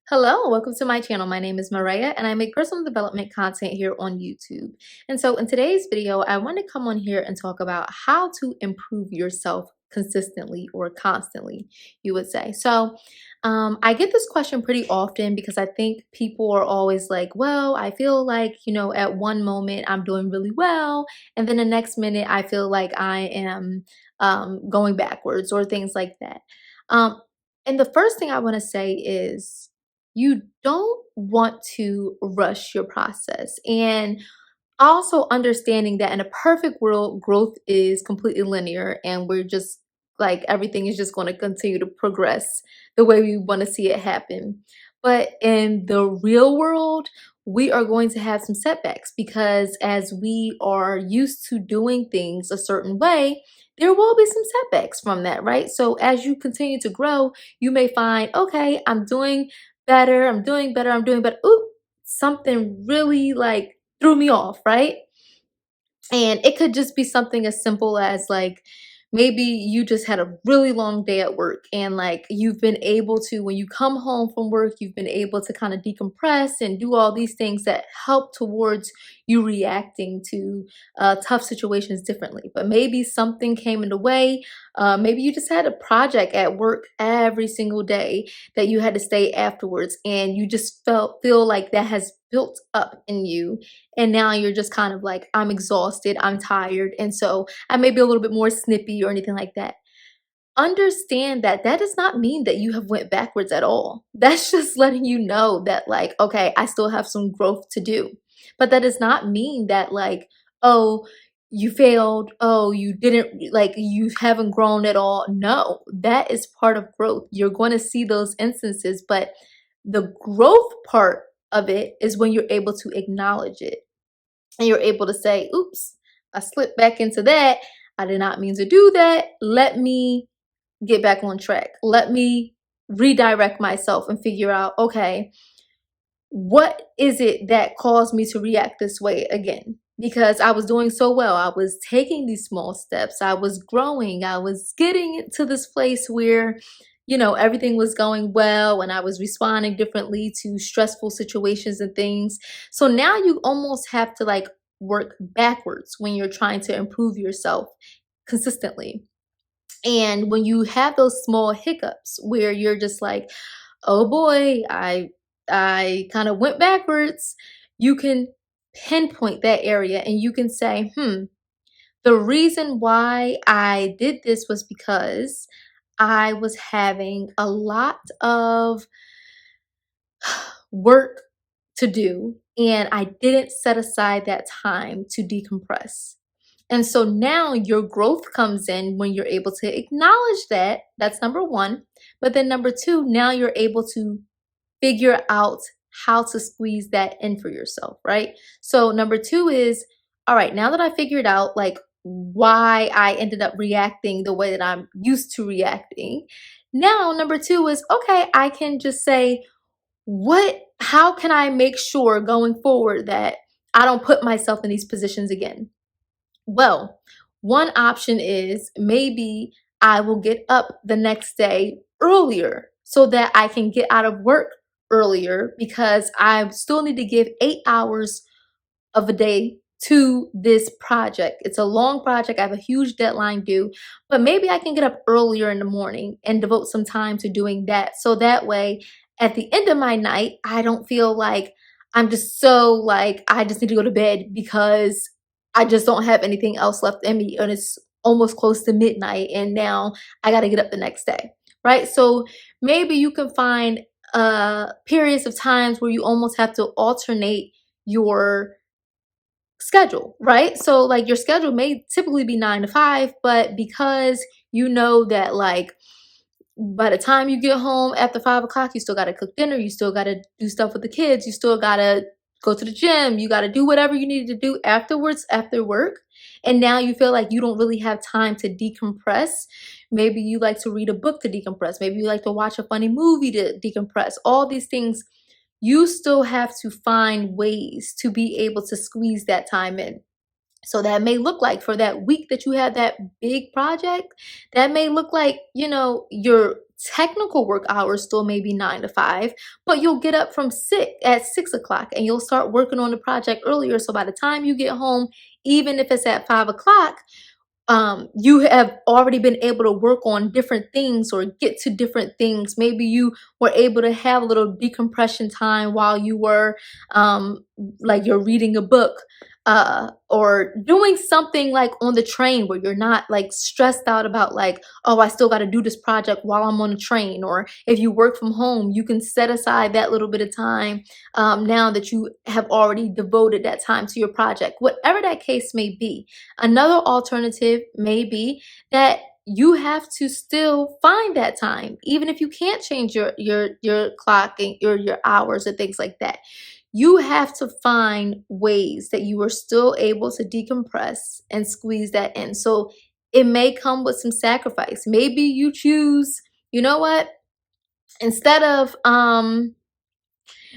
Hello, welcome to my channel. My name is Maria and I make personal development content here on YouTube. And so in today's video, I want to come on here and talk about how to improve yourself consistently or constantly, you would say. I get this question pretty often because I think people are always like, well, I feel like, at one moment I'm doing really well. And then the next minute I feel like I am going backwards or things like that. Um, and the first thing I want to say is, you don't want to rush your process. And also understanding that in a perfect world, growth is completely linear and we're just like everything is just going to continue to progress the way we want to see it happen. But in the real world, we are going to have some setbacks because as we are used to doing things a certain way, there will be some setbacks from that, right? So as you continue to grow, you may find, okay, I'm doing better, I'm doing better. Ooh, something really like threw me off, right? And it could just be something as simple as like maybe you just had a really long day at work and like you've been able to, when you come home from work, you've been able to kind of decompress and do all these things that help towards you reacting to tough situations differently. But maybe something came in the way. Maybe you just had a project at work every single day that you had to stay afterwards and you just feel like that has built up in you, and now you're just kind of like, I'm exhausted, I'm tired, and so I may be a little bit more snippy or anything like that. Understand that that does not mean that you have went backwards at all. That's just letting you know that like, okay, I still have some growth to do. But that does not mean that like, oh, you failed, oh, you didn't, like, you haven't grown at all. No, that is part of growth. You're going to see those instances, but the growth part of it is when you're able to acknowledge it and you're able to say, oops, I slipped back into that. I did not mean to do that. Let me get back on track. Let me redirect myself and figure out, okay, what is it that caused me to react this way again? Because I was doing so well. I was taking these small steps. I was growing. I was getting to this place where, everything was going well and I was responding differently to stressful situations and things. So now you almost have to like work backwards when you're trying to improve yourself consistently. And when you have those small hiccups where you're just like, oh boy, I kind of went backwards, you can pinpoint that area and you can say, the reason why I did this was because I was having a lot of work to do and I didn't set aside that time to decompress. And so now your growth comes in when you're able to acknowledge that. That's number one. But then number two, now you're able to figure out how to squeeze that in for yourself, right? So number two is, all right, now that I figured out like why I ended up reacting the way that I'm used to reacting, now number two is, okay, I can just say, how can I make sure going forward that I don't put myself in these positions again? Well, one option is maybe I will get up the next day earlier so that I can get out of work earlier because I still need to give 8 hours of a day to this project. It's a long project. I have a huge deadline due, but maybe I can get up earlier in the morning and devote some time to doing that. So that way, at the end of my night, I don't feel like I'm just so like, I just need to go to bed because I just don't have anything else left in me. And it's almost close to midnight. And now I got to get up the next day. Right. So maybe you can find periods of times where you almost have to alternate your schedule, right? So like your schedule may typically be 9 to 5, but because you know that like by the time you get home after 5 o'clock, you still got to cook dinner, you still got to do stuff with the kids, you still got to go to the gym, you got to do whatever you need to do afterwards after work. And now you feel like you don't really have time to decompress. Maybe you like to read a book to decompress. Maybe you like to watch a funny movie to decompress. All these things, you still have to find ways to be able to squeeze that time in. So that may look like for that week that you have that big project, that may look like, you're technical work hours still may be 9 to 5, but you'll get up from 6 o'clock and you'll start working on the project earlier. So by the time you get home, even if it's at 5 o'clock, you have already been able to work on different things or get to different things. Maybe you were able to have a little decompression time while you were like you're reading a book, or doing something like on the train where you're not like stressed out about like, oh, I still got to do this project while I'm on the train. Or if you work from home, you can set aside that little bit of time, now that you have already devoted that time to your project, whatever that case may be. Another alternative may be that you have to still find that time, even if you can't change your clock and your hours or things like that. You have to find ways that you are still able to decompress and squeeze that in. So it may come with some sacrifice. Maybe you choose, you know what, instead of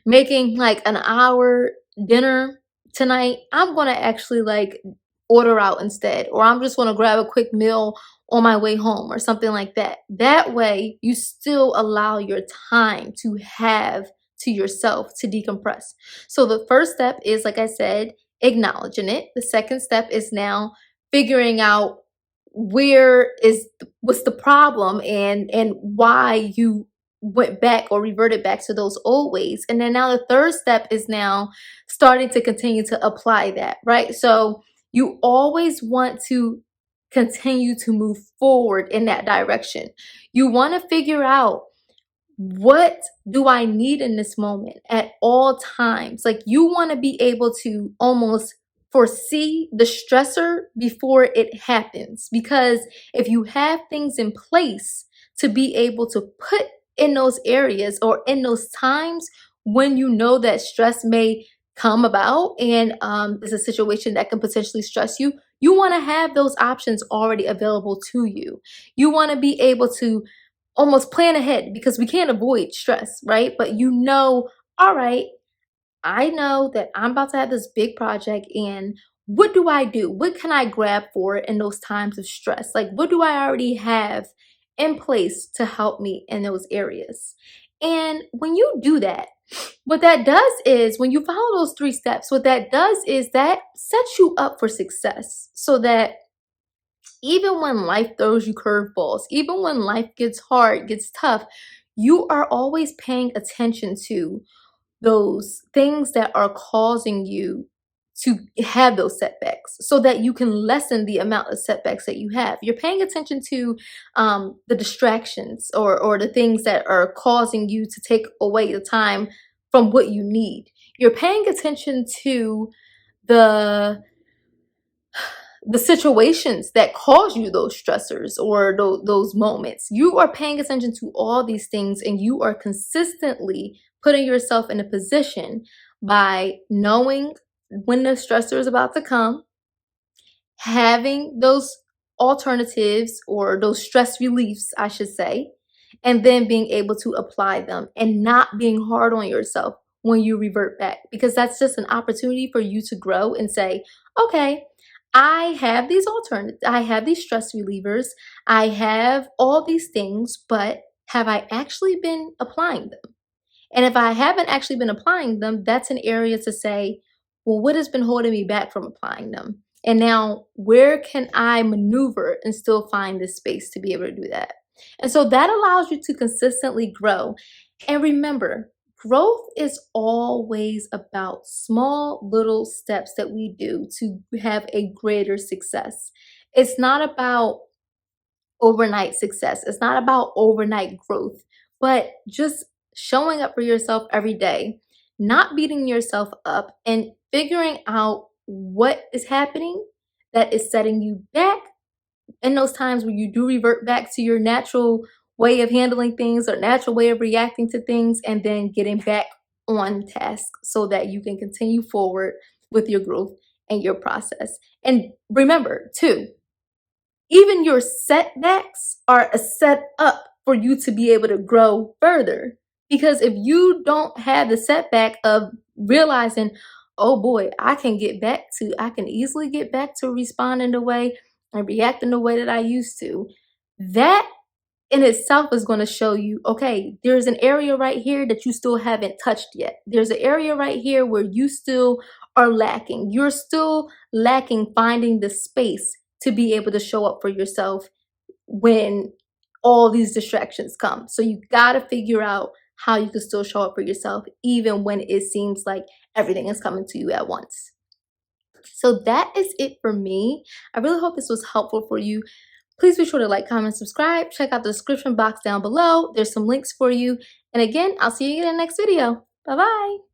making like an hour dinner tonight, I'm gonna actually like order out instead, or I'm just gonna grab a quick meal on my way home or something like that. That way, you still allow your time to have to yourself to decompress. So the first step is, like I said, acknowledging it. The second step is now figuring out what's the problem and why you went back or reverted back to those old ways. And then now the third step is now starting to continue to apply that, right? So you always want to continue to move forward in that direction. You want to figure out, what do I need in this moment at all times? Like, you want to be able to almost foresee the stressor before it happens. Because if you have things in place to be able to put in those areas or in those times when you know that stress may come about and is a situation that can potentially stress you, you want to have those options already available to you. You want to be able to almost plan ahead, because we can't avoid stress, right? But you know, all right, I know that I'm about to have this big project, and what do I do? What can I grab for it in those times of stress? Like, what do I already have in place to help me in those areas? And when you do that, what that does is, when you follow those 3 steps, what that does is that sets you up for success, so that even when life throws you curveballs, even when life gets hard, gets tough, you are always paying attention to those things that are causing you to have those setbacks, so that you can lessen the amount of setbacks that you have. You're paying attention to the distractions, or the things that are causing you to take away the time from what you need. You're paying attention to the situations that cause you those stressors or those moments. You are paying attention to all these things, and you are consistently putting yourself in a position by knowing when the stressor is about to come, having those alternatives or those stress reliefs, I should say, and then being able to apply them and not being hard on yourself when you revert back, because that's just an opportunity for you to grow and say, okay, I have these alternatives, I have these stress relievers, I have all these things, but have I actually been applying them? And if I haven't actually been applying them, that's an area to say, well, what has been holding me back from applying them? And now, where can I maneuver and still find the space to be able to do that? And so that allows you to consistently grow. And remember, growth is always about small little steps that we do to have a greater success. It's not about overnight success. It's not about overnight growth, but just showing up for yourself every day, not beating yourself up, and figuring out what is happening that is setting you back in those times where you do revert back to your natural way of handling things or natural way of reacting to things, and then getting back on task so that you can continue forward with your growth and your process. And remember, too, even your setbacks are a set up for you to be able to grow further. Because if you don't have the setback of realizing, oh boy, I can easily get back to responding the way and reacting the way that I used to, that in itself is going to show you, okay, there's an area right here that you still haven't touched yet. There's an area right here where you still are lacking. You're still lacking finding the space to be able to show up for yourself when all these distractions come. So you got to figure out how you can still show up for yourself even when it seems like everything is coming to you at once. So that is it for me. I really hope this was helpful for you. Please be sure to like, comment, subscribe. Check out the description box down below. There's some links for you. And again, I'll see you in the next video. Bye-bye.